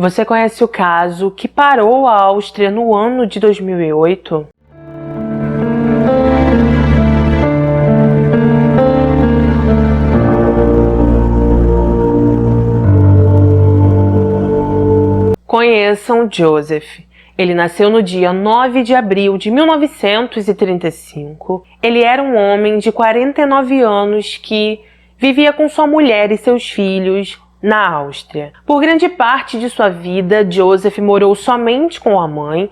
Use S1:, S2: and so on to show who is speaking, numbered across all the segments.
S1: Você conhece o caso que parou a Áustria no ano de 2008? Conheçam Joseph. Ele nasceu no dia 9 de abril de 1935. Ele era um homem de 49 anos que vivia com sua mulher e seus filhos na Áustria. Por grande parte de sua vida, Joseph morou somente com a mãe.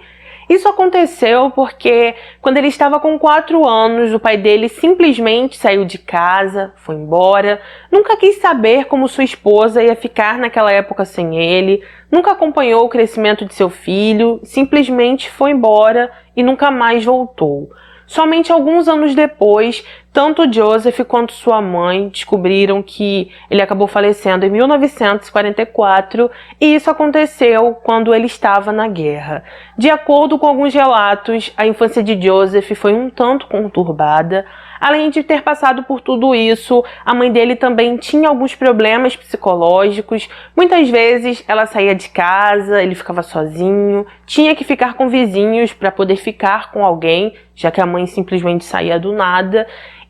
S1: Isso aconteceu porque, quando ele estava com 4 anos, o pai dele simplesmente saiu de casa, foi embora, nunca quis saber como sua esposa ia ficar naquela época sem ele, nunca acompanhou o crescimento de seu filho, simplesmente foi embora e nunca mais voltou. Somente alguns anos depois, tanto Joseph quanto sua mãe descobriram que ele acabou falecendo em 1944 e isso aconteceu quando ele estava na guerra. De acordo com alguns relatos, a infância de Joseph foi um tanto conturbada. Além de ter passado por tudo isso, a mãe dele também tinha alguns problemas psicológicos. Muitas vezes ela saía de casa, ele ficava sozinho, tinha que ficar com vizinhos para poder ficar com alguém, já que a mãe simplesmente saía do nada.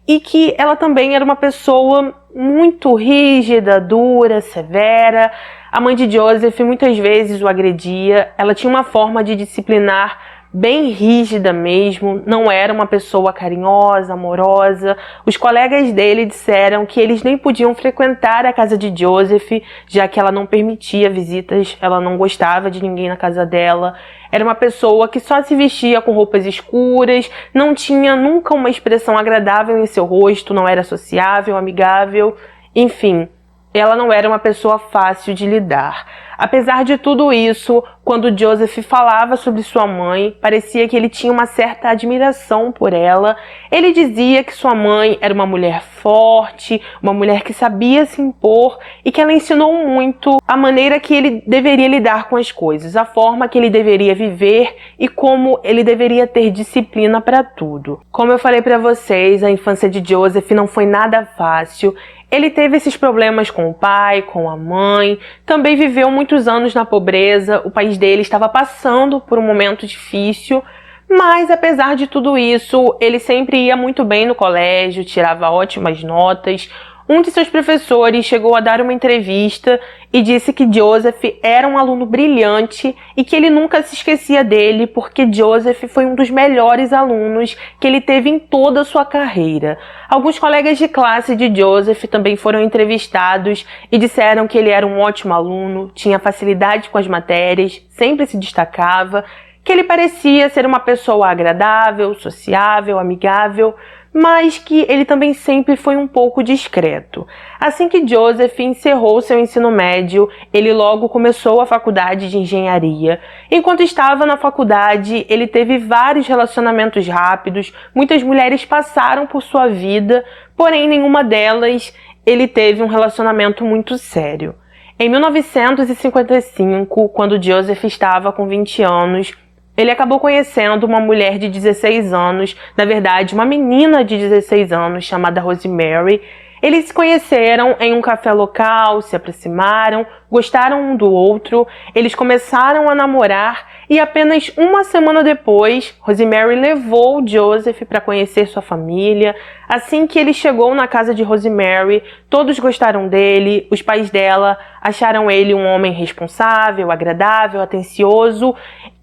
S1: E que ela também era uma pessoa muito rígida, dura, severa. A mãe de Joseph muitas vezes o agredia, ela tinha uma forma de disciplinar bem rígida mesmo, não era uma pessoa carinhosa, amorosa. Os colegas dele disseram que eles nem podiam frequentar a casa de Joseph, já que ela não permitia visitas, ela não gostava de ninguém na casa dela. Era uma pessoa que só se vestia com roupas escuras, não tinha nunca uma expressão agradável em seu rosto, não era sociável, amigável, enfim, ela não era uma pessoa fácil de lidar. Apesar de tudo isso, quando Joseph falava sobre sua mãe, parecia que ele tinha uma certa admiração por ela. Ele dizia que sua mãe era uma mulher forte, uma mulher que sabia se impor e que ela ensinou muito a maneira que ele deveria lidar com as coisas, a forma que ele deveria viver e como ele deveria ter disciplina para tudo. Como eu falei para vocês, a infância de Joseph não foi nada fácil. Ele teve esses problemas com o pai, com a mãe, também viveu muitos anos na pobreza, o país dele estava passando por um momento difícil, mas apesar de tudo isso, ele sempre ia muito bem no colégio, tirava ótimas notas. Um de seus professores chegou a dar uma entrevista e disse que Joseph era um aluno brilhante e que ele nunca se esquecia dele porque Joseph foi um dos melhores alunos que ele teve em toda a sua carreira. Alguns colegas de classe de Joseph também foram entrevistados e disseram que ele era um ótimo aluno, tinha facilidade com as matérias, sempre se destacava, que ele parecia ser uma pessoa agradável, sociável, amigável, mas que ele também sempre foi um pouco discreto. Assim que Joseph encerrou seu ensino médio, ele logo começou a faculdade de engenharia. Enquanto estava na faculdade, ele teve vários relacionamentos rápidos, muitas mulheres passaram por sua vida, porém nenhuma delas ele teve um relacionamento muito sério. Em 1955, quando Joseph estava com 20 anos, ele acabou conhecendo uma mulher de 16 anos, na verdade, uma menina de 16 anos chamada Rosemary. Eles se conheceram em um café local, se aproximaram, gostaram um do outro, eles começaram a namorar e apenas uma semana depois, Rosemary levou Joseph para conhecer sua família. Assim que ele chegou na casa de Rosemary, todos gostaram dele, os pais dela acharam ele um homem responsável, agradável, atencioso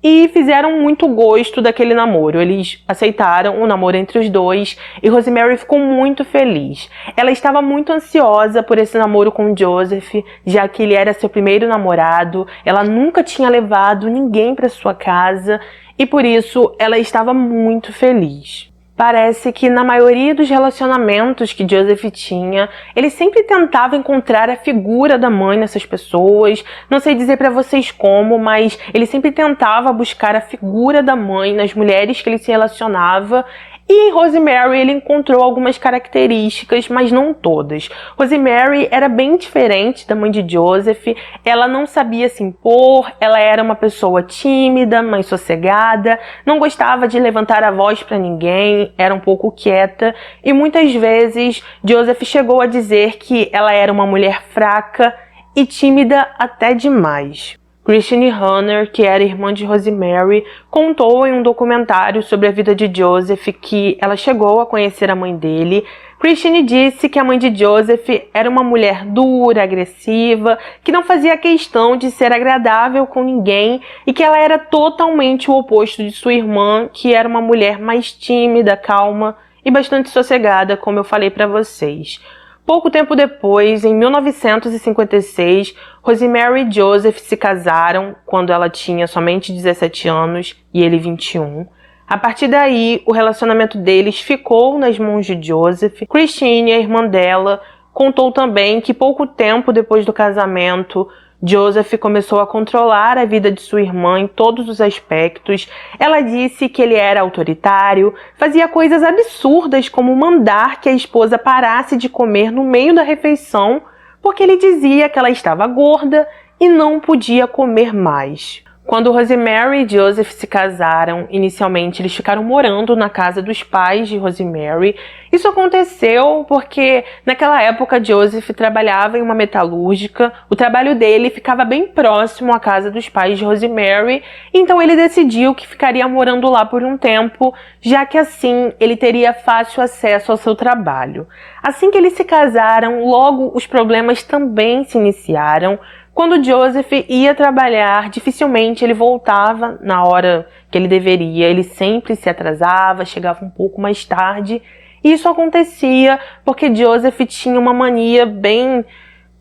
S1: e fizeram muito gosto daquele namoro. Eles aceitaram o namoro entre os dois e Rosemary ficou muito feliz. Ela estava muito ansiosa por esse namoro com Joseph, já que ele era seu primeiro namorado, ela nunca tinha levado ninguém para sua casa e por isso ela estava muito feliz. Parece que na maioria dos relacionamentos que Joseph tinha, ele sempre tentava encontrar a figura da mãe nessas pessoas. Não sei dizer pra vocês como, mas ele sempre tentava buscar a figura da mãe nas mulheres que ele se relacionava. E em Rosemary ele encontrou algumas características, mas não todas. Rosemary era bem diferente da mãe de Joseph, ela não sabia se impor, ela era uma pessoa tímida, mais sossegada, não gostava de levantar a voz para ninguém, era um pouco quieta e muitas vezes Joseph chegou a dizer que ela era uma mulher fraca e tímida até demais. Christine Hanner, que era irmã de Rosemary, contou em um documentário sobre a vida de Joseph que ela chegou a conhecer a mãe dele. Christine disse que a mãe de Joseph era uma mulher dura, agressiva, que não fazia questão de ser agradável com ninguém e que ela era totalmente o oposto de sua irmã, que era uma mulher mais tímida, calma e bastante sossegada, como eu falei para vocês. Pouco tempo depois, em 1956, Rosemary e Joseph se casaram quando ela tinha somente 17 anos e ele 21. A partir daí, o relacionamento deles ficou nas mãos de Joseph. Christine, a irmã dela, contou também que pouco tempo depois do casamento, Joseph começou a controlar a vida de sua irmã em todos os aspectos. Ela disse que ele era autoritário, fazia coisas absurdas como mandar que a esposa parasse de comer no meio da refeição, porque ele dizia que ela estava gorda e não podia comer mais. Quando Rosemary e Joseph se casaram, inicialmente eles ficaram morando na casa dos pais de Rosemary. Isso aconteceu porque naquela época Joseph trabalhava em uma metalúrgica, o trabalho dele ficava bem próximo à casa dos pais de Rosemary, então ele decidiu que ficaria morando lá por um tempo, já que assim ele teria fácil acesso ao seu trabalho. Assim que eles se casaram, logo os problemas também se iniciaram. Quando Joseph ia trabalhar, dificilmente ele voltava na hora que ele deveria. Ele sempre se atrasava, chegava um pouco mais tarde. E isso acontecia porque Joseph tinha uma mania bem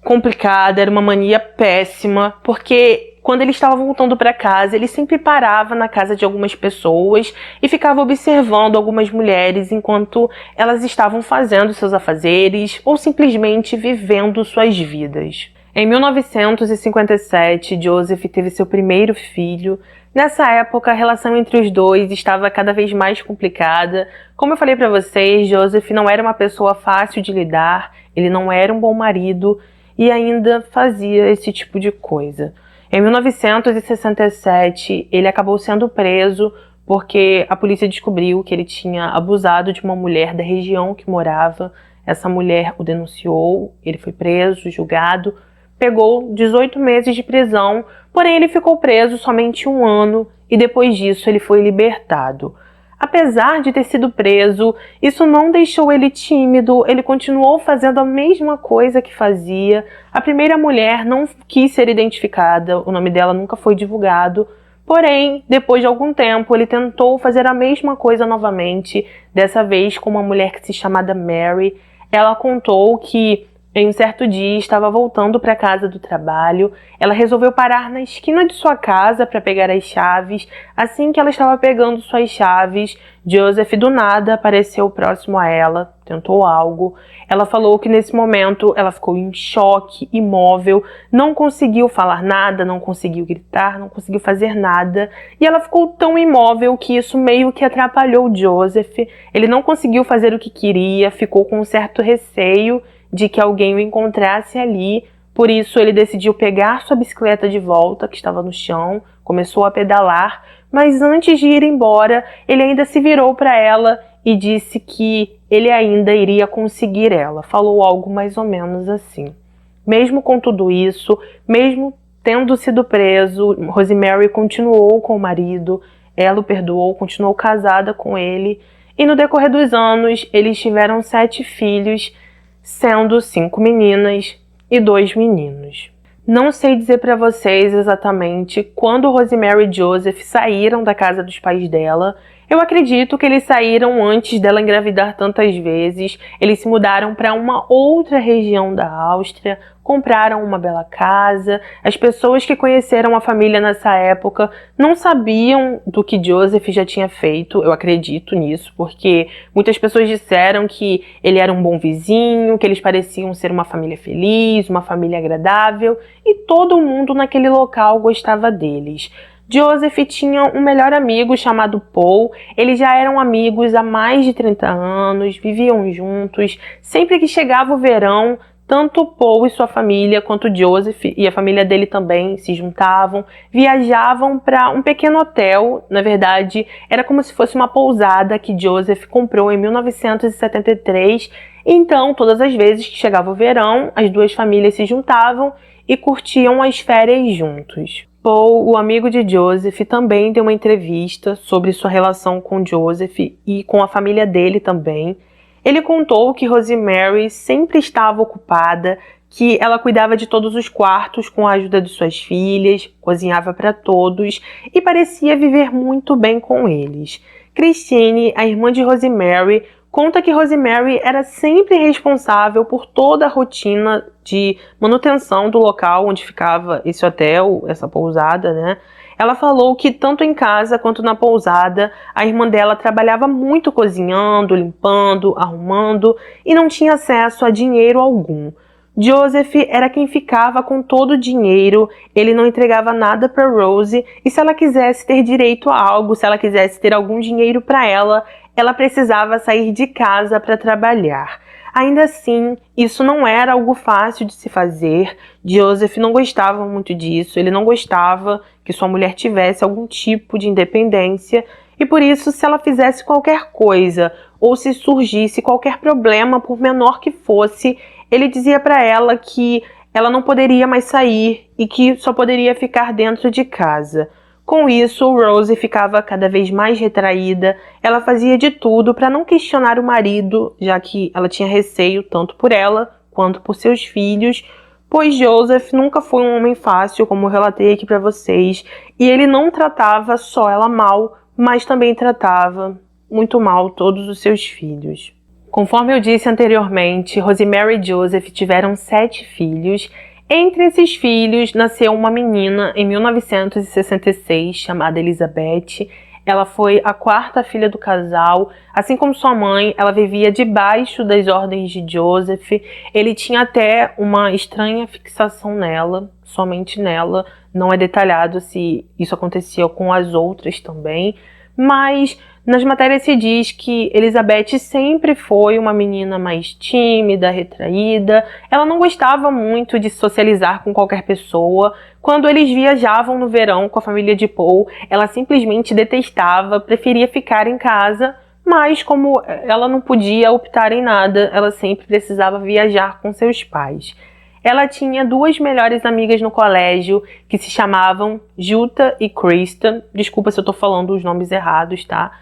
S1: complicada, era uma mania péssima, porque quando ele estava voltando para casa, ele sempre parava na casa de algumas pessoas e ficava observando algumas mulheres enquanto elas estavam fazendo seus afazeres ou simplesmente vivendo suas vidas. Em 1957, Joseph teve seu primeiro filho. Nessa época, a relação entre os dois estava cada vez mais complicada. Como eu falei para vocês, Joseph não era uma pessoa fácil de lidar, ele não era um bom marido e ainda fazia esse tipo de coisa. Em 1967, ele acabou sendo preso porque a polícia descobriu que ele tinha abusado de uma mulher da região que morava. Essa mulher o denunciou, ele foi preso, julgado, pegou 18 meses de prisão, porém ele ficou preso somente 1 ano e depois disso ele foi libertado. Apesar de ter sido preso, isso não deixou ele tímido, ele continuou fazendo a mesma coisa que fazia. A primeira mulher não quis ser identificada, o nome dela nunca foi divulgado, porém, depois de algum tempo, ele tentou fazer a mesma coisa novamente, dessa vez com uma mulher que se chamava Mary. Ela contou que em um certo dia, estava voltando para a casa do trabalho. Ela resolveu parar na esquina de sua casa para pegar as chaves. Assim que ela estava pegando suas chaves, Joseph do nada apareceu próximo a ela, tentou algo. Ela falou que nesse momento ela ficou em choque, imóvel, não conseguiu falar nada, não conseguiu gritar, não conseguiu fazer nada. E ela ficou tão imóvel que isso meio que atrapalhou Joseph. Ele não conseguiu fazer o que queria, ficou com um certo receio de que alguém o encontrasse ali, por isso ele decidiu pegar sua bicicleta de volta, que estava no chão, começou a pedalar, mas antes de ir embora, ele ainda se virou para ela e disse que ele ainda iria conseguir ela. Falou algo mais ou menos assim. Mesmo com tudo isso, mesmo tendo sido preso, Rosemary continuou com o marido, ela o perdoou, continuou casada com ele, e no decorrer dos anos, eles tiveram 7 filhos, sendo 5 meninas e 2 meninos. Não sei dizer para vocês exatamente quando Rosemary e Joseph saíram da casa dos pais dela. Eu acredito que eles saíram antes dela engravidar tantas vezes. Eles se mudaram para uma outra região da Áustria, compraram uma bela casa. As pessoas que conheceram a família nessa época não sabiam do que Joseph já tinha feito. Eu acredito nisso, porque muitas pessoas disseram que ele era um bom vizinho, que eles pareciam ser uma família feliz, uma família agradável, e todo mundo naquele local gostava deles. Joseph tinha um melhor amigo chamado Paul. Eles já eram amigos há mais de 30 anos, viviam juntos. Sempre que chegava o verão, tanto Paul e sua família, quanto Joseph e a família dele também se juntavam, viajavam para um pequeno hotel. Na verdade, era como se fosse uma pousada que Joseph comprou em 1973. Então, todas as vezes que chegava o verão, as duas famílias se juntavam e curtiam as férias juntos. Paul, o amigo de Joseph, também deu uma entrevista sobre sua relação com Joseph e com a família dele também. Ele contou que Rosemary sempre estava ocupada, que ela cuidava de todos os quartos com a ajuda de suas filhas, cozinhava para todos e parecia viver muito bem com eles. Christine, a irmã de Rosemary, conta que Rosemary era sempre responsável por toda a rotina de manutenção do local onde ficava esse hotel, essa pousada, né? Ela falou que tanto em casa quanto na pousada, a irmã dela trabalhava muito cozinhando, limpando, arrumando e não tinha acesso a dinheiro algum. Joseph era quem ficava com todo o dinheiro, ele não entregava nada para Rose e se ela quisesse ter direito a algo, se ela quisesse ter algum dinheiro para ela precisava sair de casa para trabalhar. Ainda assim, isso não era algo fácil de se fazer. Joseph não gostava muito disso, ele não gostava que sua mulher tivesse algum tipo de independência e por isso, se ela fizesse qualquer coisa ou se surgisse qualquer problema, por menor que fosse, ele dizia para ela que ela não poderia mais sair e que só poderia ficar dentro de casa. Com isso, Rose ficava cada vez mais retraída, ela fazia de tudo para não questionar o marido, já que ela tinha receio tanto por ela quanto por seus filhos, pois Joseph nunca foi um homem fácil, como eu relatei aqui para vocês, e ele não tratava só ela mal, mas também tratava muito mal todos os seus filhos. Conforme eu disse anteriormente, Rosemary e Joseph tiveram 7 filhos. Entre esses filhos, nasceu uma menina em 1966, chamada Elizabeth. Ela foi a 4ª filha do casal. Assim como sua mãe, ela vivia debaixo das ordens de Joseph. Ele tinha até uma estranha fixação nela, somente nela. Não é detalhado se isso acontecia com as outras também. Mas nas matérias se diz que Elizabeth sempre foi uma menina mais tímida, retraída. Ela não gostava muito de socializar com qualquer pessoa. Quando eles viajavam no verão com a família de Paul, ela simplesmente detestava, preferia ficar em casa. Mas como ela não podia optar em nada, ela sempre precisava viajar com seus pais. Ela tinha 2 melhores amigas no colégio que se chamavam Jutta e Kristen. Desculpa se eu tô falando os nomes errados, tá?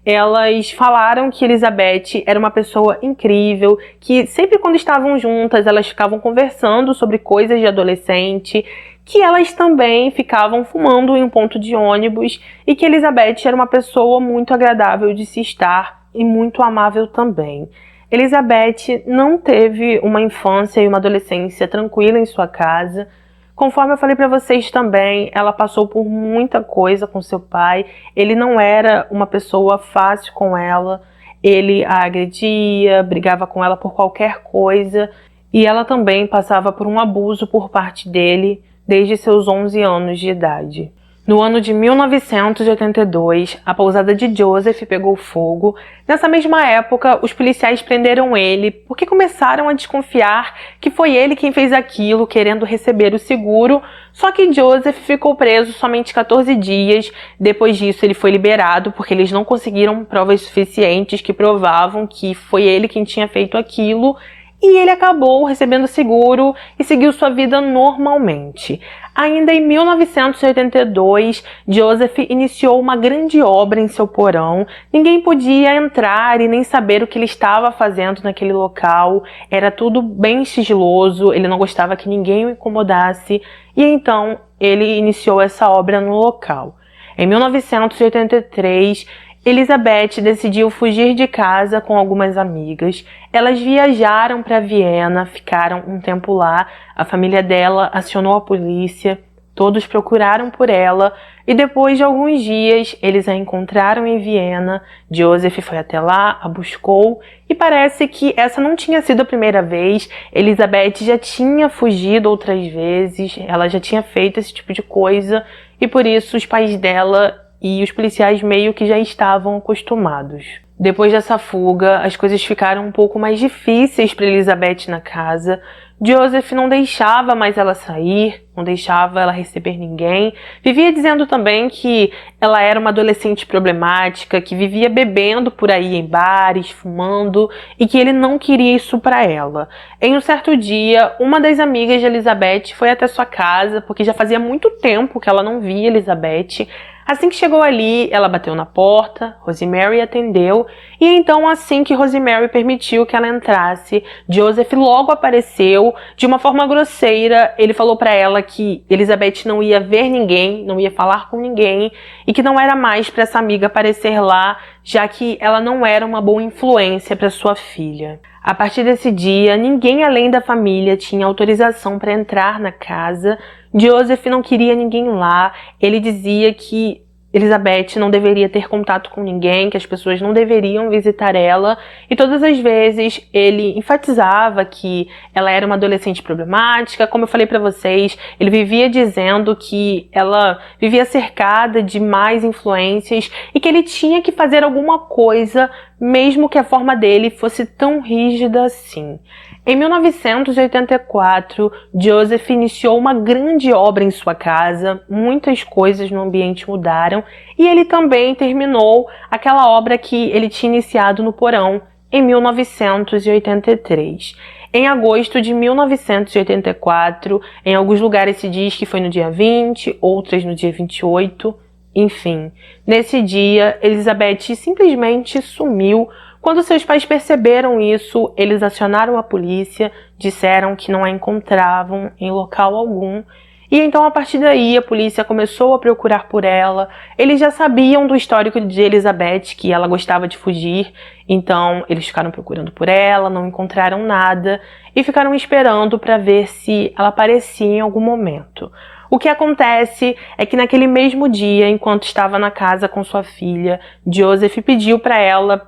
S1: Elas falaram que Elizabeth era uma pessoa incrível, que sempre quando estavam juntas elas ficavam conversando sobre coisas de adolescente, que elas também ficavam fumando em um ponto de ônibus e que Elizabeth era uma pessoa muito agradável de se estar e muito amável também. Elizabeth não teve uma infância e uma adolescência tranquila em sua casa. Conforme eu falei para vocês também, ela passou por muita coisa com seu pai. Ele não era uma pessoa fácil com ela. Ele a agredia, brigava com ela por qualquer coisa. E ela também passava por um abuso por parte dele desde seus 11 anos de idade. No ano de 1982, a pousada de Joseph pegou fogo. Nessa mesma época, os policiais prenderam ele porque começaram a desconfiar que foi ele quem fez aquilo, querendo receber o seguro. Só que Joseph ficou preso somente 14 dias. Depois disso, ele foi liberado porque eles não conseguiram provas suficientes que provavam que foi ele quem tinha feito aquilo. E ele acabou recebendo seguro e seguiu sua vida normalmente. Ainda em 1982, Joseph iniciou uma grande obra em seu porão. Ninguém podia entrar e nem saber o que ele estava fazendo naquele local. Era tudo bem sigiloso, ele não gostava que ninguém o incomodasse. E então, ele iniciou essa obra no local. Em 1983, Elizabeth decidiu fugir de casa com algumas amigas. Elas viajaram para Viena, ficaram um tempo lá. A família dela acionou a polícia, todos procuraram por ela e depois de alguns dias eles a encontraram em Viena. Joseph foi até lá, a buscou e parece que essa não tinha sido a primeira vez. Elizabeth já tinha fugido outras vezes, ela já tinha feito esse tipo de coisa e por isso os pais dela e os policiais meio que já estavam acostumados. Depois dessa fuga, as coisas ficaram um pouco mais difíceis para Elizabeth na casa. Joseph não deixava mais ela sair, não deixava ela receber ninguém. Vivia dizendo também que ela era uma adolescente problemática, que vivia bebendo por aí em bares, fumando, e que ele não queria isso para ela. Em um certo dia, uma das amigas de Elizabeth foi até sua casa, porque já fazia muito tempo que ela não via Elizabeth. Assim que chegou ali, ela bateu na porta, Rosemary atendeu, e então assim que Rosemary permitiu que ela entrasse, Joseph logo apareceu. De uma forma grosseira, ele falou para ela que Elizabeth não ia ver ninguém, não ia falar com ninguém, e que não era mais para essa amiga aparecer lá, já que ela não era uma boa influência para sua filha. A partir desse dia, ninguém além da família tinha autorização para entrar na casa. Joseph não queria ninguém lá. Ele dizia que Elizabeth não deveria ter contato com ninguém, que as pessoas não deveriam visitar ela, e todas as vezes ele enfatizava que ela era uma adolescente problemática. Como eu falei para vocês, ele vivia dizendo que ela vivia cercada de más influências e que ele tinha que fazer alguma coisa, mesmo que a forma dele fosse tão rígida assim. Em 1984, Joseph iniciou uma grande obra em sua casa, muitas coisas no ambiente mudaram, e ele também terminou aquela obra que ele tinha iniciado no porão em 1983. Em agosto de 1984, em alguns lugares se diz que foi no dia 20, outras no dia 28, enfim. Nesse dia, Elizabeth simplesmente sumiu. Quando seus pais perceberam isso, eles acionaram a polícia, disseram que não a encontravam em local algum. E então, a partir daí, a polícia começou a procurar por ela. Eles já sabiam do histórico de Elizabeth, que ela gostava de fugir. Então, eles ficaram procurando por ela, não encontraram nada e ficaram esperando para ver se ela aparecia em algum momento. O que acontece é que naquele mesmo dia, enquanto estava na casa com sua filha, Joseph pediu para ela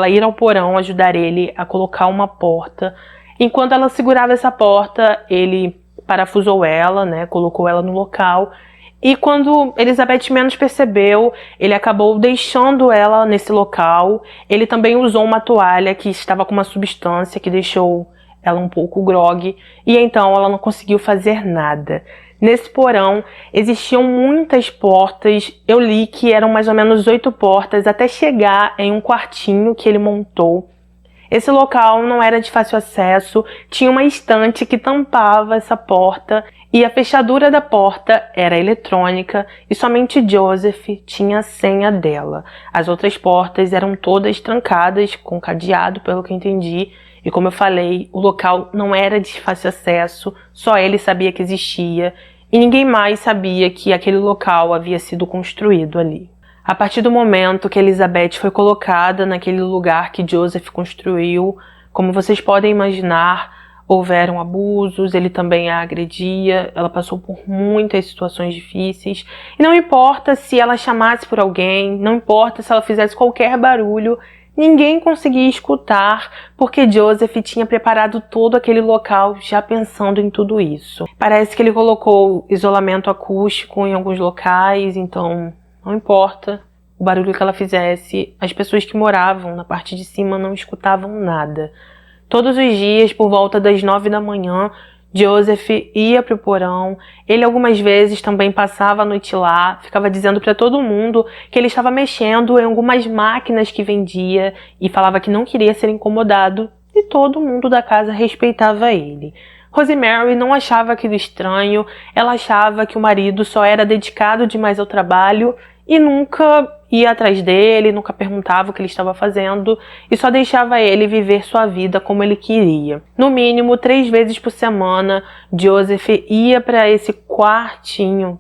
S1: ir ao porão ajudar ele a colocar uma porta. Enquanto ela segurava essa porta, ele parafusou ela, colocou ela no local. E quando Elizabeth menos percebeu, ele acabou deixando ela nesse local. Ele também usou uma toalha que estava com uma substância que deixou ela um pouco grogue. E então ela não conseguiu fazer nada. Nesse porão existiam muitas portas, eu li que eram mais ou menos 8 portas, até chegar em um quartinho que ele montou. Esse local não era de fácil acesso, tinha uma estante que tampava essa porta e a fechadura da porta era eletrônica e somente Joseph tinha a senha dela. As outras portas eram todas trancadas com cadeado, pelo que eu entendi. E como eu falei, o local não era de fácil acesso, só ele sabia que existia e ninguém mais sabia que aquele local havia sido construído ali. A partir do momento que Elizabeth foi colocada naquele lugar que Joseph construiu, como vocês podem imaginar, houveram abusos, ele também a agredia, ela passou por muitas situações difíceis. E não importa se ela chamasse por alguém, não importa se ela fizesse qualquer barulho, ninguém conseguia escutar, porque Joseph tinha preparado todo aquele local já pensando em tudo isso. Parece que ele colocou isolamento acústico em alguns locais, então não importa o barulho que ela fizesse, as pessoas que moravam na parte de cima não escutavam nada. Todos os dias, por volta das 9 da manhã, Joseph ia para o porão. Ele algumas vezes também passava a noite lá, ficava dizendo para todo mundo que ele estava mexendo em algumas máquinas que vendia e falava que não queria ser incomodado, e todo mundo da casa respeitava ele. Rosemary não achava aquilo estranho, ela achava que o marido só era dedicado demais ao trabalho e nunca ia atrás dele, nunca perguntava o que ele estava fazendo e só deixava ele viver sua vida como ele queria. No mínimo 3 vezes por semana, Joseph ia para esse quartinho,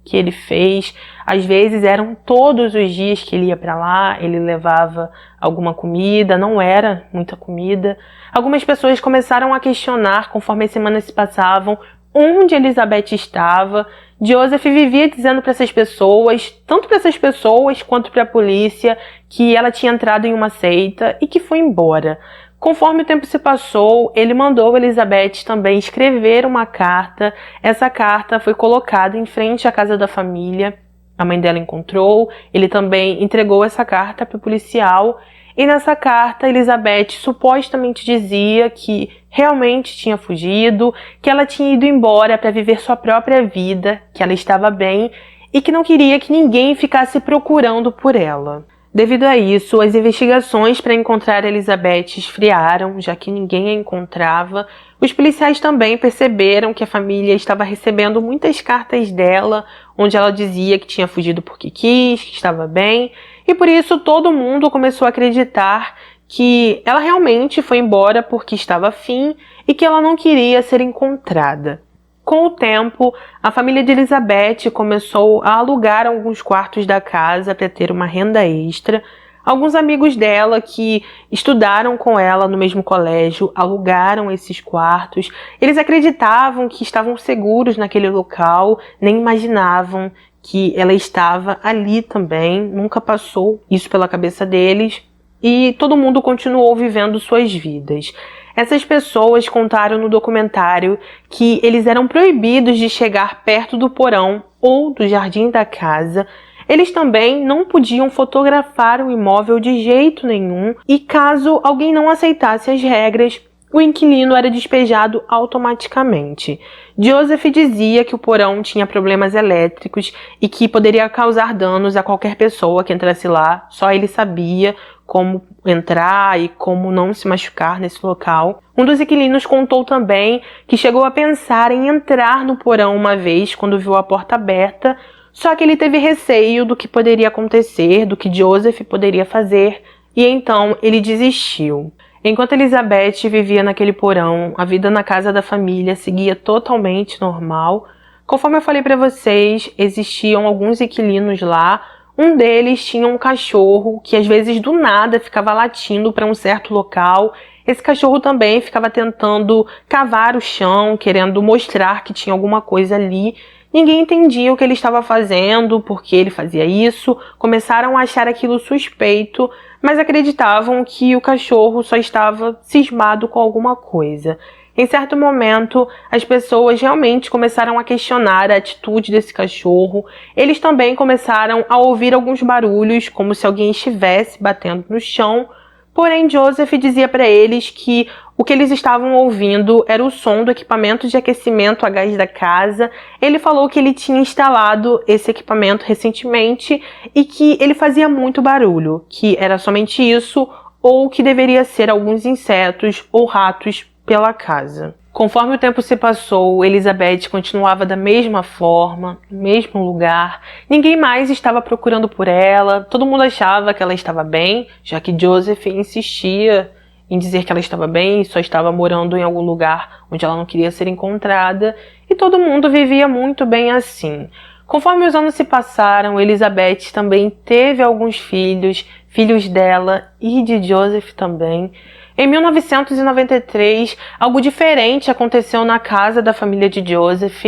S1: que ele fez. Às vezes eram todos os dias que ele ia para lá, ele levava alguma comida, não era muita comida. Algumas pessoas começaram a questionar, conforme as semanas se passavam, onde Elizabeth estava. Joseph vivia dizendo para essas pessoas, tanto para essas pessoas quanto para a polícia, que ela tinha entrado em uma seita e que foi embora. Conforme o tempo se passou, ele mandou Elizabeth também escrever uma carta. Essa carta foi colocada em frente à casa da família. A mãe dela encontrou, ele também entregou essa carta para o policial. e nessa carta Elizabeth supostamente dizia que realmente tinha fugido, que ela tinha ido embora para viver sua própria vida, que ela estava bem e que não queria que ninguém ficasse procurando por ela. Devido a isso, as investigações para encontrar Elizabeth esfriaram, já que ninguém a encontrava. Os policiais também perceberam que a família estava recebendo muitas cartas dela, onde ela dizia que tinha fugido porque quis, que estava bem, e por isso todo mundo começou a acreditar que ela realmente foi embora porque estava afim e que ela não queria ser encontrada. Com o tempo, a família de Elizabeth começou a alugar alguns quartos da casa para ter uma renda extra. Alguns amigos dela que estudaram com ela no mesmo colégio alugaram esses quartos. Eles acreditavam que estavam seguros naquele local, nem imaginavam que ela estava ali também. Nunca passou isso pela cabeça deles e todo mundo continuou vivendo suas vidas. Essas pessoas contaram no documentário que eles eram proibidos de chegar perto do porão ou do jardim da casa. Eles também não podiam fotografar o imóvel de jeito nenhum e, caso alguém não aceitasse as regras, o inquilino era despejado automaticamente. Joseph dizia que o porão tinha problemas elétricos e que poderia causar danos a qualquer pessoa que entrasse lá. Só ele sabia como entrar e como não se machucar nesse local. Um dos inquilinos contou também que chegou a pensar em entrar no porão uma vez quando viu a porta aberta, só que ele teve receio do que poderia acontecer, do que Joseph poderia fazer, e então ele desistiu. Enquanto Elizabeth vivia naquele porão, a vida na casa da família seguia totalmente normal. Conforme eu falei para vocês, existiam alguns inquilinos lá. Um deles tinha um cachorro que às vezes do nada ficava latindo para um certo local. Esse cachorro também ficava tentando cavar o chão, querendo mostrar que tinha alguma coisa ali. Ninguém entendia o que ele estava fazendo, por que ele fazia isso. Começaram a achar aquilo suspeito, mas acreditavam que o cachorro só estava cismado com alguma coisa. Em certo momento, as pessoas realmente começaram a questionar a atitude desse cachorro. Eles também começaram a ouvir alguns barulhos, como se alguém estivesse batendo no chão. Porém, Joseph dizia para eles que o que eles estavam ouvindo era o som do equipamento de aquecimento a gás da casa. Ele falou que ele tinha instalado esse equipamento recentemente e que ele fazia muito barulho, que era somente isso ou que deveria ser alguns insetos ou ratos pela casa. Conforme o tempo se passou, Elizabeth continuava da mesma forma, no mesmo lugar. Ninguém mais estava procurando por ela, todo mundo achava que ela estava bem, já que Joseph insistia em dizer que ela estava bem e só estava morando em algum lugar onde ela não queria ser encontrada, e todo mundo vivia muito bem assim. Conforme os anos se passaram, Elizabeth também teve alguns filhos, filhos dela e de Joseph também. Em 1993, algo diferente aconteceu na casa da família de Joseph.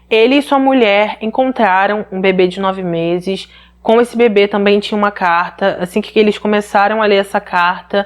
S1: Ele e sua mulher encontraram um bebê de 9 meses. Com esse bebê também tinha uma carta. Assim que eles começaram a ler essa carta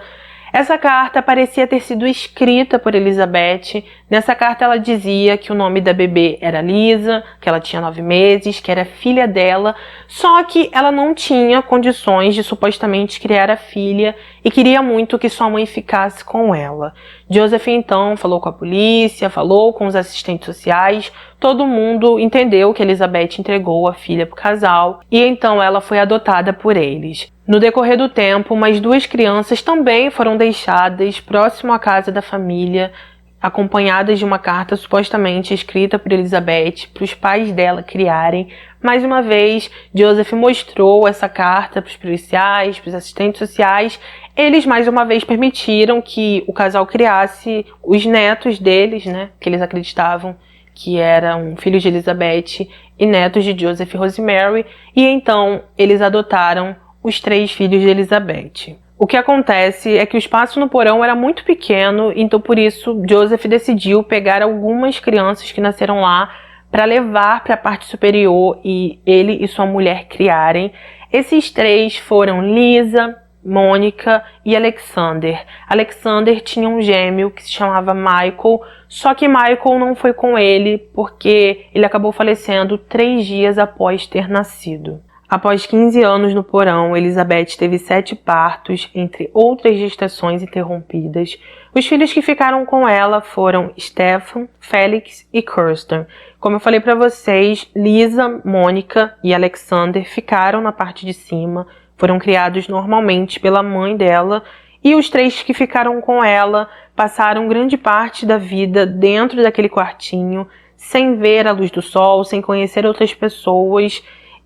S1: parecia ter sido escrita por Elizabeth. Nessa carta ela dizia que o nome da bebê era Lisa, que ela tinha 9 meses, que era filha dela, só que ela não tinha condições de supostamente criar a filha e queria muito que sua mãe ficasse com ela. Joseph então falou com a polícia, falou com os assistentes sociais, todo mundo entendeu que Elizabeth entregou a filha para o casal e então ela foi adotada por eles. No decorrer do tempo, mais 2 crianças também foram deixadas próximo à casa da família, acompanhadas de uma carta supostamente escrita por Elizabeth para os pais dela criarem. Mais uma vez, Joseph mostrou essa carta para os policiais, para os assistentes sociais. Eles mais uma vez permitiram que o casal criasse os netos deles, né, que eles acreditavam que eram filhos de Elizabeth e netos de Joseph e Rosemary, e então eles adotaram os 3 filhos de Elizabeth. O que acontece é que o espaço no porão era muito pequeno, então por isso Joseph decidiu pegar algumas crianças que nasceram lá para levar para a parte superior e ele e sua mulher criarem. Esses 3 foram Lisa, Mônica e Alexander. Alexander tinha um gêmeo que se chamava Michael, só que Michael não foi com ele porque ele acabou falecendo 3 dias após ter nascido. Após 15 anos no porão, Elizabeth teve 7 partos, entre outras gestações interrompidas. Os filhos que ficaram com ela foram Stefan, Felix e Kirsten. Como eu falei para vocês, Lisa, Mônica e Alexander ficaram na parte de cima, foram criados normalmente pela mãe dela, e os 3 que ficaram com ela passaram grande parte da vida dentro daquele quartinho, sem ver a luz do sol, sem conhecer outras pessoas,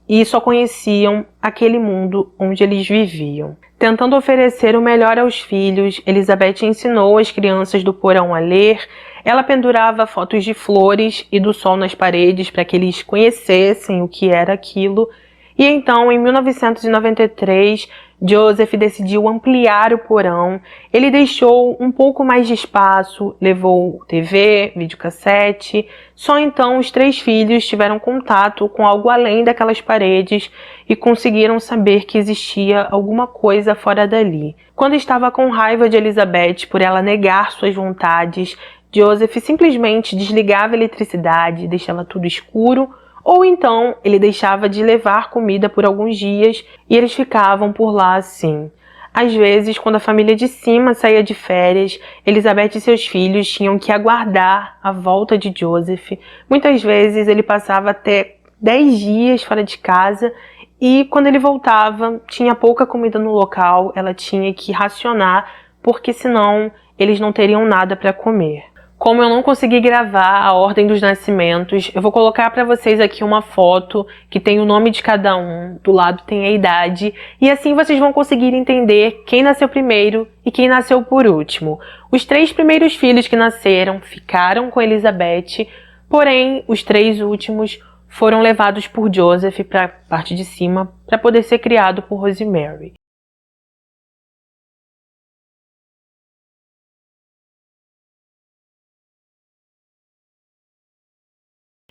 S1: e só conheciam aquele mundo onde eles viviam. Tentando oferecer o melhor aos filhos, Elizabeth ensinou as crianças do porão a ler. Ela pendurava fotos de flores e do sol nas paredes para que eles conhecessem o que era aquilo. E então, em 1993, Joseph decidiu ampliar o porão. Ele deixou um pouco mais de espaço, levou TV, videocassete. Só então os 3 filhos tiveram contato com algo além daquelas paredes e conseguiram saber que existia alguma coisa fora dali. Quando estava com raiva de Elizabeth por ela negar suas vontades, Joseph simplesmente desligava a eletricidade, deixava tudo escuro, ou então ele deixava de levar comida por alguns dias e eles ficavam por lá assim. Às vezes, quando a família de cima saía de férias, Elizabeth e seus filhos tinham que aguardar a volta de Joseph. Muitas vezes ele passava até 10 dias fora de casa e quando ele voltava, tinha pouca comida no local, ela tinha que racionar, porque senão eles não teriam nada para comer. Como eu não consegui gravar a ordem dos nascimentos, eu vou colocar para vocês aqui uma foto que tem o nome de cada um, do lado tem a idade, e assim vocês vão conseguir entender quem nasceu primeiro e quem nasceu por último. Os 3 primeiros filhos que nasceram ficaram com Elizabeth, porém os 3 últimos foram levados por Joseph para a parte de cima para poder ser criado por Rosemary.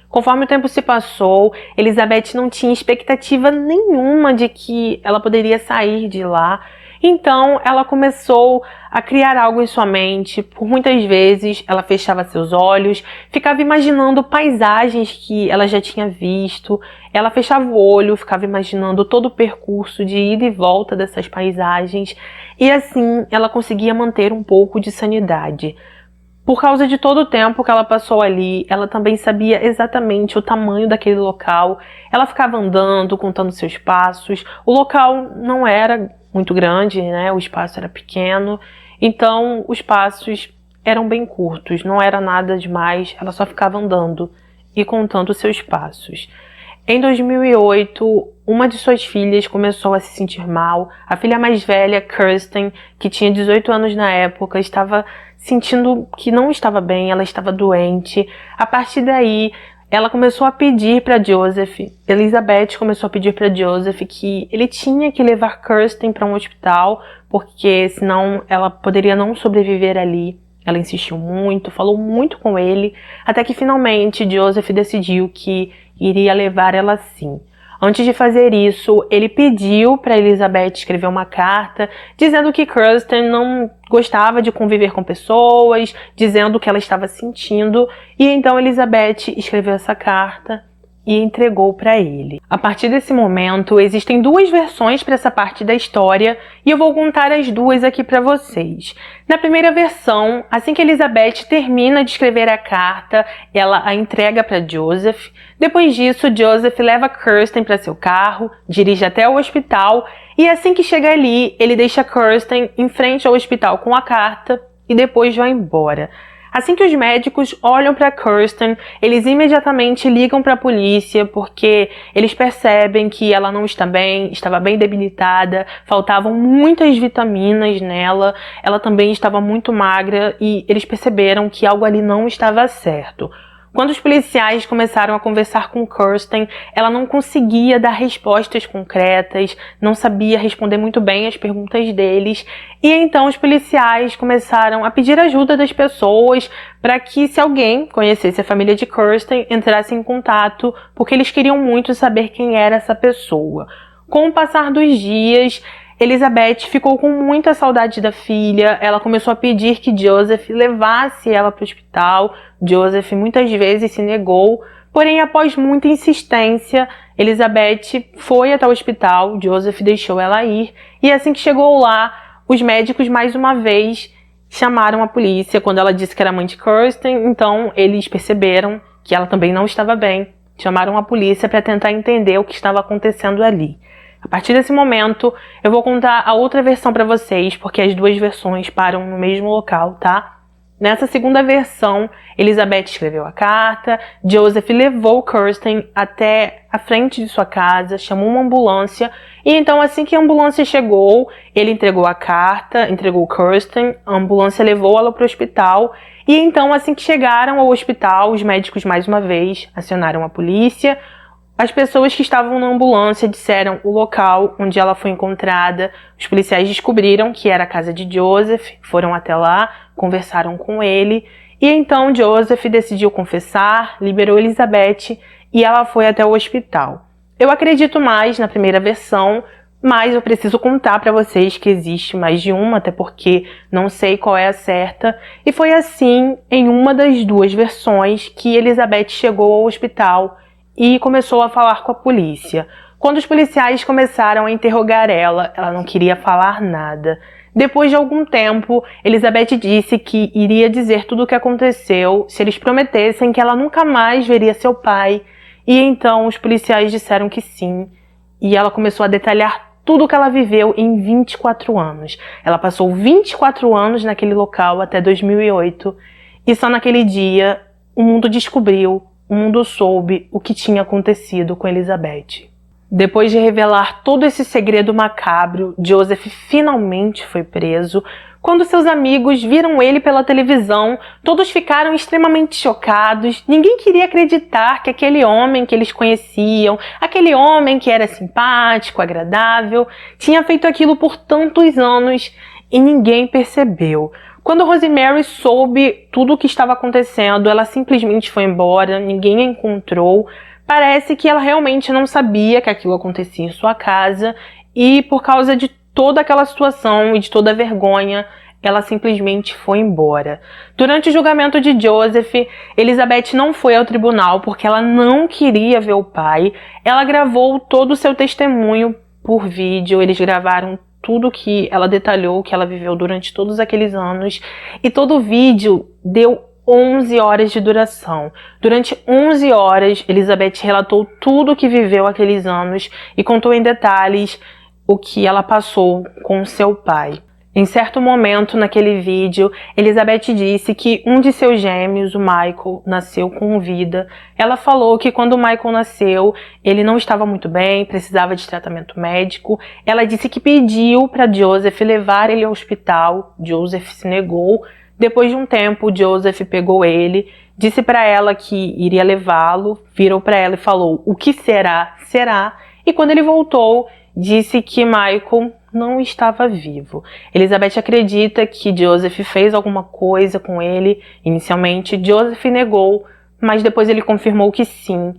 S1: Conforme o tempo se passou, Elizabeth não tinha expectativa nenhuma de que ela poderia sair de lá. Então, ela começou a criar algo em sua mente. Por muitas vezes, ela fechava seus olhos, ficava imaginando paisagens que ela já tinha visto. Ela fechava o olho, ficava imaginando todo o percurso de ida e volta dessas paisagens. E assim, ela conseguia manter um pouco de sanidade. Por causa de todo o tempo que ela passou ali, ela também sabia exatamente o tamanho daquele local. Ela ficava andando, contando seus passos. O local não era muito grande, né? O espaço era pequeno. Então, os passos eram bem curtos, não era nada demais. Ela só ficava andando e contando seus passos. Em 2008, uma de suas filhas começou a se sentir mal. A filha mais velha, Kirsten, que tinha 18 anos na época, estava sentindo que não estava bem, ela estava doente. A partir daí, ela começou a pedir para Joseph, Elizabeth começou a pedir para Joseph que ele tinha que levar Kirsten para um hospital, porque senão ela poderia não sobreviver ali. Ela insistiu muito, falou muito com ele, até que finalmente Joseph decidiu que iria levar ela sim. Antes de fazer isso, ele pediu para Elizabeth escrever uma carta dizendo que Kirsten não gostava de conviver com pessoas, dizendo o que ela estava sentindo, e então Elizabeth escreveu essa carta e entregou para ele. A partir desse momento, existem 2 versões para essa parte da história e eu vou contar as 2 aqui para vocês. Na primeira versão, assim que Elizabeth termina de escrever a carta, ela a entrega para Joseph. Depois disso, Joseph leva Kirsten para seu carro, dirige até o hospital e assim que chega ali, ele deixa Kirsten em frente ao hospital com a carta e depois vai embora. Assim que os médicos olham para Kirsten, eles imediatamente ligam para a polícia porque eles percebem que ela não está bem, estava bem debilitada, faltavam muitas vitaminas nela, ela também estava muito magra e eles perceberam que algo ali não estava certo. Quando os policiais começaram a conversar com Kirsten, ela não conseguia dar respostas concretas, não sabia responder muito bem as perguntas deles, e então os policiais começaram a pedir ajuda das pessoas para que, se alguém conhecesse a família de Kirsten, entrasse em contato, porque eles queriam muito saber quem era essa pessoa. Com o passar dos dias, Elizabeth ficou com muita saudade da filha, ela começou a pedir que Joseph levasse ela para o hospital. Joseph muitas vezes se negou, Porém, após muita insistência, Elizabeth foi até o hospital, Joseph deixou ela ir, e assim que chegou lá, os médicos mais uma vez chamaram a polícia quando ela disse que era mãe de Kirsten, então eles perceberam que ela também não estava bem, chamaram a polícia para tentar entender o que estava acontecendo ali. A partir desse momento, eu vou contar a outra versão para vocês, porque as duas versões param no mesmo local, tá? Nessa segunda versão, Elizabeth escreveu a carta, Joseph levou Kirsten até a frente de sua casa, chamou uma ambulância, e então assim que a ambulância chegou, ele entregou a carta, entregou Kirsten, a ambulância levou ela para o hospital, e então assim que chegaram ao hospital, os médicos mais uma vez acionaram a polícia. As pessoas que estavam na ambulância disseram o local onde ela foi encontrada. Os policiais descobriram que era a casa de Joseph, foram até lá, conversaram com ele. E então Joseph decidiu confessar, liberou Elizabeth e ela foi até o hospital. Eu acredito mais na primeira versão, mas eu preciso contar para vocês que existe mais de uma, até porque não sei qual é a certa. E foi assim, em uma das duas versões, que Elizabeth chegou ao hospital e começou a falar com a polícia. Quando os policiais começaram a interrogar ela não queria falar nada. Depois de algum tempo, Elizabeth disse que iria dizer tudo o que aconteceu se eles prometessem que ela nunca mais veria seu pai. E então os policiais disseram que sim. E ela começou a detalhar tudo o que ela viveu em 24 anos. Ela passou 24 anos naquele local até 2008. E só naquele dia, o mundo descobriu, o mundo soube o que tinha acontecido com Elizabeth. Depois de revelar todo esse segredo macabro, Joseph finalmente foi preso. Quando seus amigos viram ele pela televisão, todos ficaram extremamente chocados. Ninguém queria acreditar que aquele homem que eles conheciam, aquele homem que era simpático, agradável, tinha feito aquilo por tantos anos e ninguém percebeu. Quando Rosemary soube tudo o que estava acontecendo, ela simplesmente foi embora, ninguém a encontrou. Parece que ela realmente não sabia que aquilo acontecia em sua casa e por causa de toda aquela situação e de toda a vergonha, ela simplesmente foi embora. Durante o julgamento de Joseph, Elizabeth não foi ao tribunal porque ela não queria ver o pai. Ela gravou todo o seu testemunho por vídeo, eles gravaram tudo que ela detalhou, que ela viveu durante todos aqueles anos, e todo o vídeo deu 11 horas de duração. Durante 11 horas, Elizabeth relatou tudo o que viveu aqueles anos e contou em detalhes o que ela passou com seu pai. Em certo momento naquele vídeo, Elizabeth disse que um de seus gêmeos, o Michael, nasceu com vida. Ela falou que quando o Michael nasceu, ele não estava muito bem, precisava de tratamento médico. Ela disse que pediu para Joseph levar ele ao hospital. Joseph se negou. Depois de um tempo, Joseph pegou ele, disse para ela que iria levá-lo, virou para ela e falou: "O que será, será". E quando ele voltou, disse que Michael não estava vivo. Elizabeth acredita que Joseph fez alguma coisa com ele. Inicialmente, Joseph negou, mas depois ele confirmou que sim,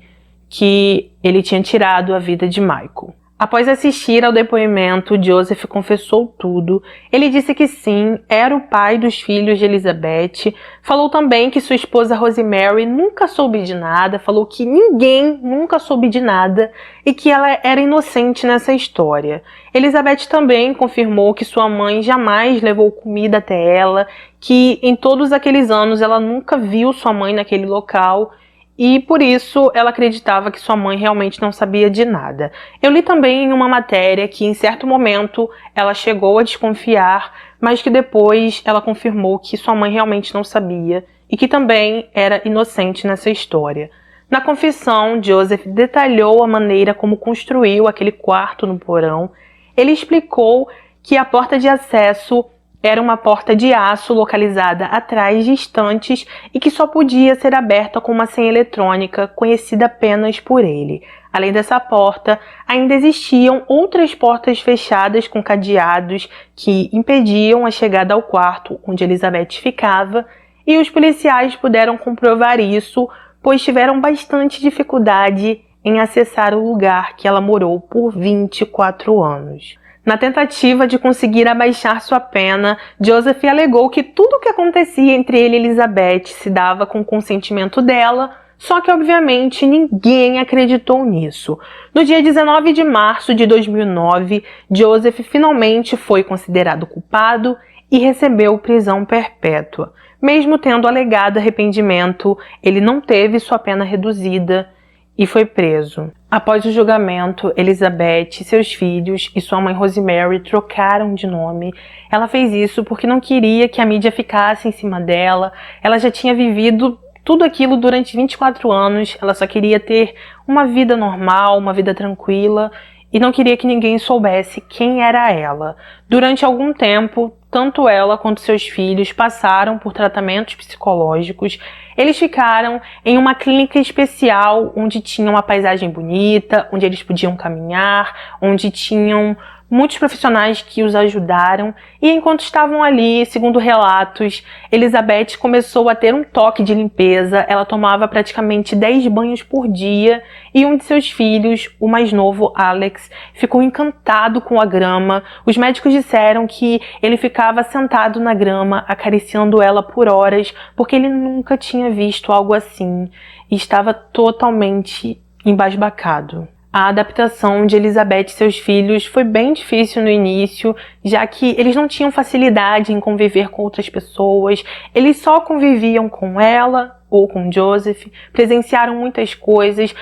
S1: que ele tinha tirado a vida de Michael. Após assistir ao depoimento, Joseph confessou tudo. Ele disse que sim, era o pai dos filhos de Elizabeth. Falou também que sua esposa Rosemary nunca soube de nada, falou que ninguém nunca soube de nada e que ela era inocente nessa história. Elizabeth também confirmou que sua mãe jamais levou comida até ela, que em todos aqueles anos ela nunca viu sua mãe naquele local. E por isso ela acreditava que sua mãe realmente não sabia de nada. Eu li também em uma matéria que em certo momento ela chegou a desconfiar, mas que depois ela confirmou que sua mãe realmente não sabia e que também era inocente nessa história. Na confissão, Joseph detalhou a maneira como construiu aquele quarto no porão. Ele explicou que a porta de acesso era uma porta de aço localizada atrás de estantes e que só podia ser aberta com uma senha eletrônica conhecida apenas por ele. Além dessa porta, ainda existiam outras portas fechadas com cadeados que impediam a chegada ao quarto onde Elizabeth ficava, e os policiais puderam comprovar isso, pois tiveram bastante dificuldade em acessar o lugar que ela morou por 24 anos. Na tentativa de conseguir abaixar sua pena, Joseph alegou que tudo o que acontecia entre ele e Elizabeth se dava com o consentimento dela, Só que, obviamente, ninguém acreditou nisso. No dia 19 de março de 2009, Joseph finalmente foi considerado culpado e recebeu prisão perpétua. Mesmo tendo alegado arrependimento, ele não teve sua pena reduzida e foi preso. Após o julgamento, Elizabeth, seus filhos e sua mãe Rosemary trocaram de nome. Ela fez isso porque não queria que a mídia ficasse em cima dela. Ela já tinha vivido tudo aquilo durante 24 anos. Ela só queria ter uma vida normal, uma vida tranquila e não queria que ninguém soubesse quem era ela. Durante algum tempo, tanto ela quanto seus filhos passaram por tratamentos psicológicos. Eles ficaram em uma clínica especial onde tinha uma paisagem bonita, onde eles podiam caminhar, onde tinham muitos profissionais que os ajudaram. E enquanto estavam ali, segundo relatos, Elizabeth começou a ter um toque de limpeza. Ela tomava praticamente 10 banhos por dia e um de seus filhos, o mais novo, Alex, ficou encantado com a grama. Os médicos disseram que ele ficava sentado na grama, acariciando ela por horas, porque ele nunca tinha visto algo assim e estava totalmente embasbacado. A adaptação de Elizabeth e seus filhos foi bem difícil no início, já que eles não tinham facilidade em conviver com outras pessoas, eles só conviviam com ela ou com Joseph, presenciaram muitas coisas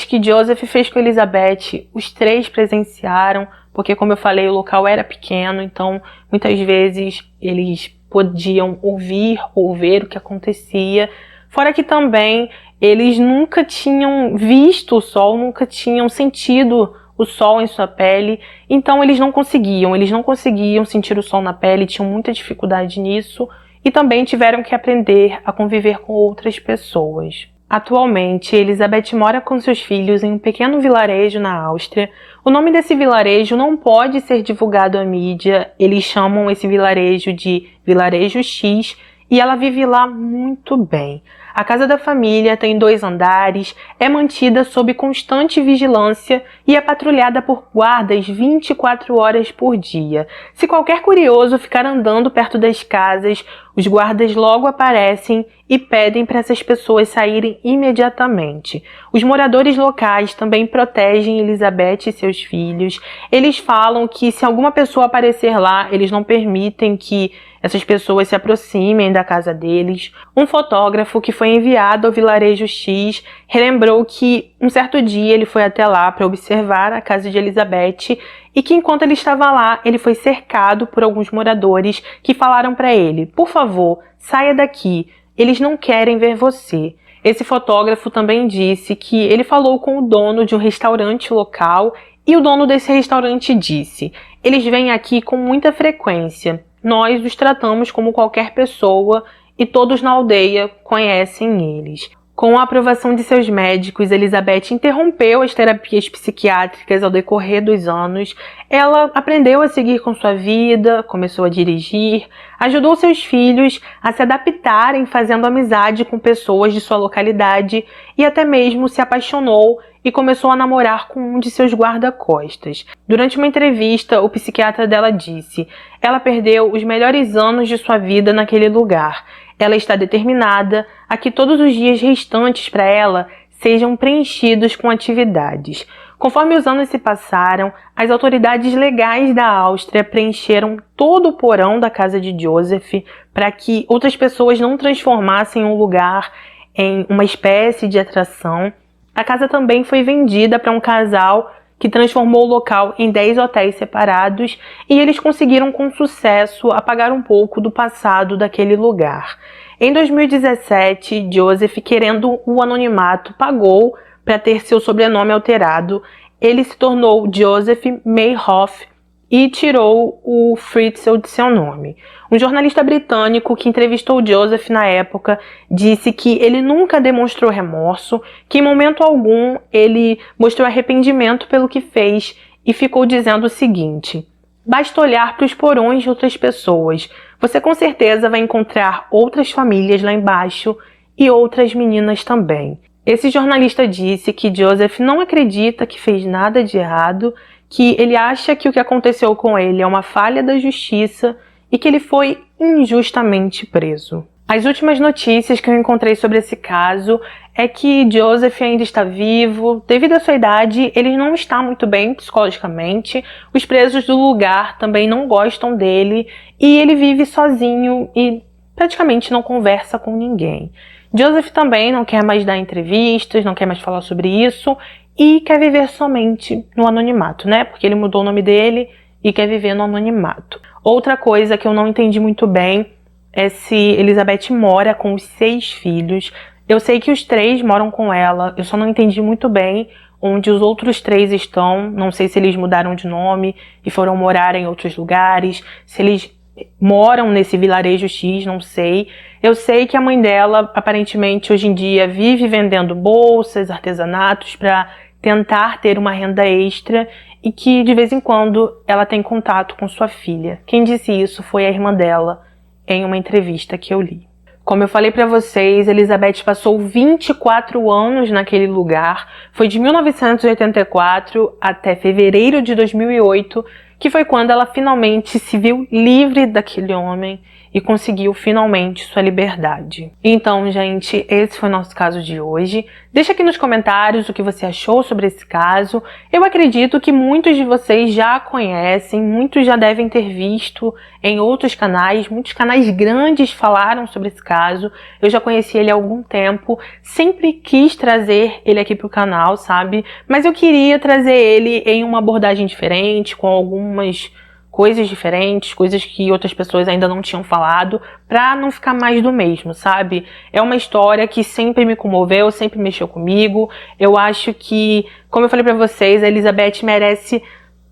S1: que Joseph fez com Elizabeth, os três presenciaram, porque como eu falei, o local era pequeno, então muitas vezes eles podiam ouvir ou ver o que acontecia. Fora que também eles nunca tinham visto o sol, nunca tinham sentido o sol em sua pele, então eles não conseguiam sentir o sol na pele, tinham muita dificuldade nisso e também tiveram que aprender a conviver com outras pessoas. Atualmente, Elizabeth mora com seus filhos em um pequeno vilarejo na Áustria. O nome desse vilarejo não pode ser divulgado à mídia, eles chamam esse vilarejo de Vilarejo X e ela vive lá muito bem. A casa da família tem 2 andares, é mantida sob constante vigilância e é patrulhada por guardas 24 horas por dia. Se qualquer curioso ficar andando perto das casas, os guardas logo aparecem e pedem para essas pessoas saírem imediatamente. Os moradores locais também protegem Elizabeth e seus filhos. Eles falam que se alguma pessoa aparecer lá, eles não permitem que essas pessoas se aproximem da casa deles. Um fotógrafo que foi enviado ao Vilarejo X relembrou que um certo dia ele foi até lá para observar a casa de Elizabeth e que enquanto ele estava lá, ele foi cercado por alguns moradores que falaram para ele: por favor, saia daqui, eles não querem ver você. Esse fotógrafo também disse que ele falou com o dono de um restaurante local e o dono desse restaurante disse: eles vêm aqui com muita frequência. Nós os tratamos como qualquer pessoa e todos na aldeia conhecem eles. Com a aprovação de seus médicos, Elizabeth interrompeu as terapias psiquiátricas ao decorrer dos anos. Ela aprendeu a seguir com sua vida, começou a dirigir, ajudou seus filhos a se adaptarem fazendo amizade com pessoas de sua localidade e até mesmo se apaixonou e começou a namorar com um de seus guarda-costas. Durante uma entrevista, o psiquiatra dela disse: ela perdeu os melhores anos de sua vida naquele lugar. Ela está determinada a que todos os dias restantes para ela sejam preenchidos com atividades. Conforme os anos se passaram, as autoridades legais da Áustria preencheram todo o porão da casa de Joseph para que outras pessoas não transformassem o lugar em uma espécie de atração. A casa também foi vendida para um casal que transformou o local em 10 hotéis separados e eles conseguiram com sucesso apagar um pouco do passado daquele lugar. Em 2017, Joseph, querendo o anonimato, pagou para ter seu sobrenome alterado. Ele se tornou Joseph Mayhoff e tirou o Fritzl de seu nome. Um jornalista britânico que entrevistou Joseph na época disse que ele nunca demonstrou remorso, que em momento algum ele mostrou arrependimento pelo que fez e ficou dizendo o seguinte: basta olhar para os porões de outras pessoas, você com certeza vai encontrar outras famílias lá embaixo e outras meninas também. Esse jornalista disse que Joseph não acredita que fez nada de errado, que ele acha que o que aconteceu com ele é uma falha da justiça e que ele foi injustamente preso. As últimas notícias que eu encontrei sobre esse caso é que Joseph ainda está vivo. Devido à sua idade, ele não está muito bem psicologicamente. Os presos do lugar também não gostam dele e ele vive sozinho e praticamente não conversa com ninguém. Joseph também não quer mais dar entrevistas, não quer mais falar sobre isso e quer viver somente no anonimato, né? Porque ele mudou o nome dele e quer viver no anonimato. Outra coisa que eu não entendi muito bem é se Elizabeth mora com os 6 filhos. Eu sei que os 3 moram com ela, eu só não entendi muito bem onde os outros 3 estão. Não sei se eles mudaram de nome e foram morar em outros lugares, se eles moram nesse vilarejo X, não sei. Eu sei que a mãe dela, aparentemente, hoje em dia, vive vendendo bolsas, artesanatos para tentar ter uma renda extra e que, de vez em quando, ela tem contato com sua filha. Quem disse isso foi a irmã dela, em uma entrevista que eu li. Como eu falei para vocês, Elizabeth passou 24 anos naquele lugar. Foi de 1984 até fevereiro de 2008, que foi quando ela finalmente se viu livre daquele homem e conseguiu finalmente sua liberdade. Então, gente, esse foi o nosso caso de hoje. Deixa aqui nos comentários o que você achou sobre esse caso. Eu acredito que muitos de vocês já conhecem, muitos já devem ter visto em outros canais, muitos canais grandes falaram sobre esse caso. Eu já conheci ele há algum tempo, sempre quis trazer ele aqui pro canal, sabe? Mas eu queria trazer ele em uma abordagem diferente, com algumas coisas diferentes, coisas que outras pessoas ainda não tinham falado, pra não ficar mais do mesmo, sabe? É uma história que sempre me comoveu, sempre mexeu comigo. Eu acho que, como eu falei pra vocês, a Elizabeth merece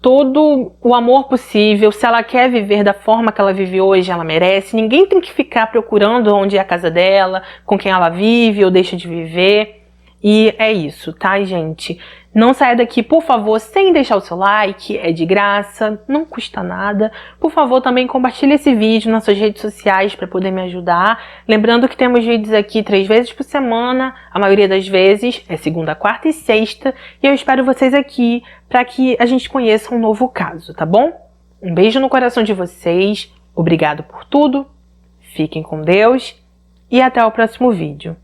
S1: todo o amor possível. Se ela quer viver da forma que ela vive hoje, ela merece. Ninguém tem que ficar procurando onde é a casa dela, com quem ela vive ou deixa de viver. E é isso, tá, gente? Não saia daqui, por favor, sem deixar o seu like, é de graça, não custa nada. Por favor, também compartilhe esse vídeo nas suas redes sociais para poder me ajudar. Lembrando que temos vídeos aqui 3 vezes por semana, a maioria das vezes é segunda, quarta e sexta. E eu espero vocês aqui para que a gente conheça um novo caso, tá bom? Um beijo no coração de vocês, obrigado por tudo, fiquem com Deus e até o próximo vídeo.